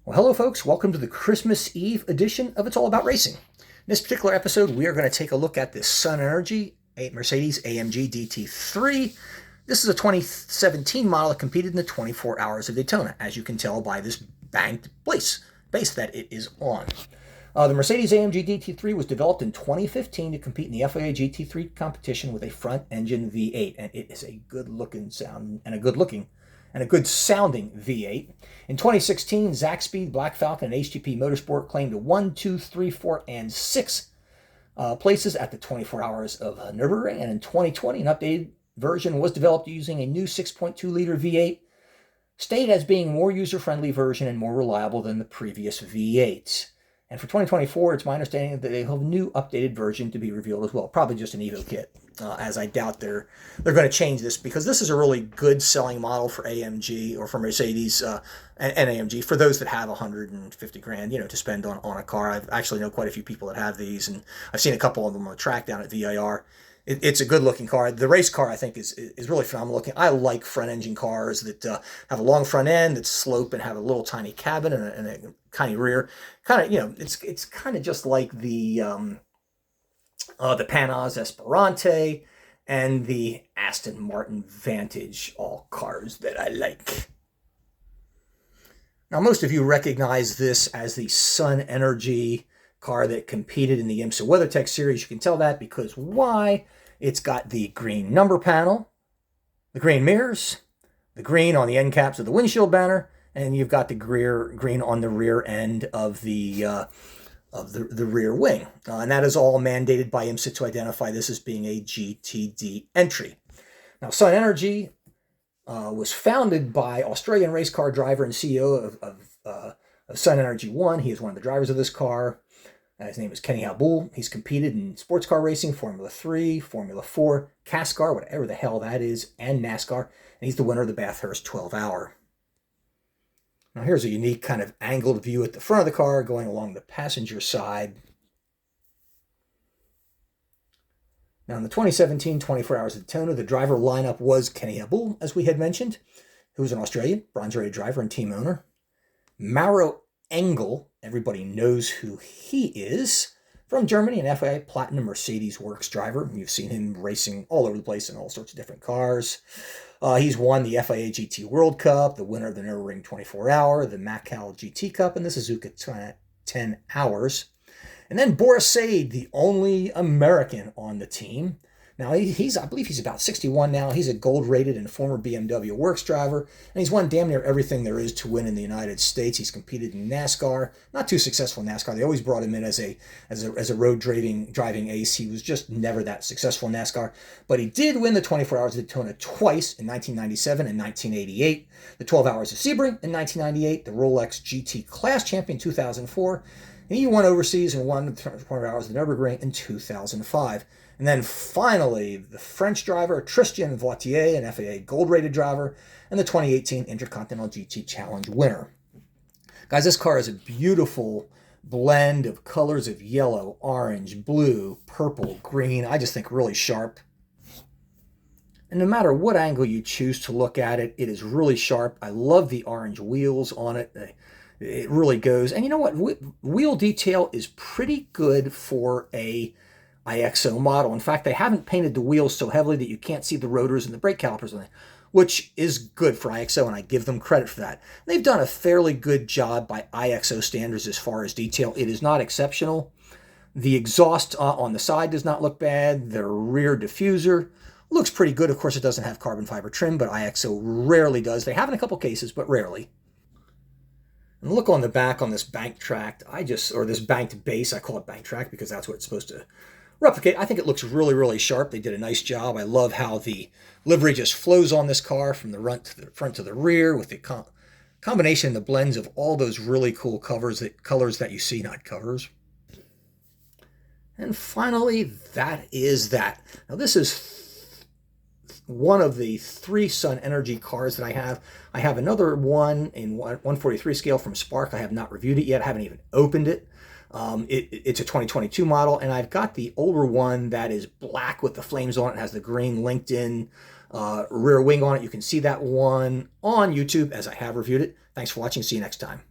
Well, hello folks, welcome to the Christmas Eve edition of It's All About Racing. In this particular episode, we are going to take a look at this Sun Energy Mercedes AMG GT3. This is a 2017 model that competed in the 24 Hours of Daytona, as you can tell by this banked base that it is on. The Mercedes AMG GT3 was developed in 2015 to compete in the FIA GT3 competition with a front-engine V8, and it is a good-looking sound and a good sounding V8. In 2016, Zaxby's, Black Falcon, and HTP Motorsport claimed 1, 2, 3, 4, and 6 places at the 24 Hours of Nürburgring. And in 2020, an updated version was developed using a new 6.2-liter V8, stated as being more user-friendly version and more reliable than the previous V8. And for 2024, it's my understanding that they have a new updated version to be revealed as well. Probably just an Evo kit, as I doubt they're going to change this, because this is a really good selling model for AMG or for Mercedes and AMG for those that have 150 grand, to spend on a car. I actually know quite a few people that have these, and I've seen a couple of them on the track down at VIR. It's a good-looking car. The race car, I think, is really phenomenal looking. I like front-engine cars that have a long front end, that slope, and have a little tiny cabin and a tiny rear. Kind of, it's kind of just like the Panaz Esperante and the Aston Martin Vantage, all cars that I like. Now, most of you recognize this as the Sun Energy car that competed in the IMSA WeatherTech series. You can tell that because why? It's got the green number panel, the green mirrors, the green on the end caps of the windshield banner, and you've got the green on the rear end of the rear wing. And that is all mandated by IMSA to identify this as being a GTD entry. Now, Sun Energy was founded by Australian race car driver and CEO of Sun Energy1. He is one of the drivers of this car. His name is Kenny Habul. He's competed in sports car racing, Formula 3, Formula 4, CASCAR, whatever the hell that is, and NASCAR. And he's the winner of the Bathurst 12-hour. Now here's a unique kind of angled view at the front of the car going along the passenger side. Now in the 2017 24 Hours of Daytona, the driver lineup was Kenny Habul, as we had mentioned, who was an Australian, bronze-rated driver and team owner. Maro Engel, everybody knows who he is, from Germany, an FIA Platinum Mercedes Works driver. You've seen him racing all over the place in all sorts of different cars. He's won the FIA GT World Cup, the winner of the Nürburgring 24-hour, the Macau GT Cup, and the Suzuka 10 Hours. And then Boris, the only American on the team. Now, I believe he's about 61 now. He's a gold-rated and former BMW Works driver, and he's won damn near everything there is to win in the United States. He's competed in NASCAR, not too successful in NASCAR. They always brought him in as a road driving ace. He was just never that successful in NASCAR, but he did win the 24 Hours of Daytona twice, in 1997 and 1988, the 12 Hours of Sebring in 1998, the Rolex GT Class Champion in 2004, and he won overseas and won the 24 Hours of the Nürburgring in 2005. And then finally, the French driver, Tristan Vautier, an FIA gold-rated driver, and the 2018 Intercontinental GT Challenge winner. Guys, this car is a beautiful blend of colors of yellow, orange, blue, purple, green. I just think really sharp. And no matter what angle you choose to look at it, it is really sharp. I love the orange wheels on it. It really goes. And you know what? Wheel detail is pretty good for a IXO model. In fact, they haven't painted the wheels so heavily that you can't see the rotors and the brake calipers on it, which is good for IXO, and I give them credit for that. They've done a fairly good job by IXO standards as far as detail. It is not exceptional. The exhaust on the side does not look bad. The rear diffuser looks pretty good. Of course, it doesn't have carbon fiber trim, but IXO rarely does. They have in a couple cases, but rarely. And look on the back on this bank track. Or this banked base. I call it bank track because that's what it's supposed to replicate. I think it looks really, really sharp. They did a nice job. I love how the livery just flows on this car from the front to the rear with the combination, the blends of all those really cool colors that you see, not covers. And finally, that is that. Now, this is one of the 3 Sun Energy cars that I have. I have another one in 143 scale from Spark. I have not reviewed it yet. I haven't even opened it. It's a 2022 model, and I've got the older one that is black with the flames on it. It has the green linked-in rear wing on it. You can see that one on YouTube as I have reviewed it. Thanks for watching. See you next time.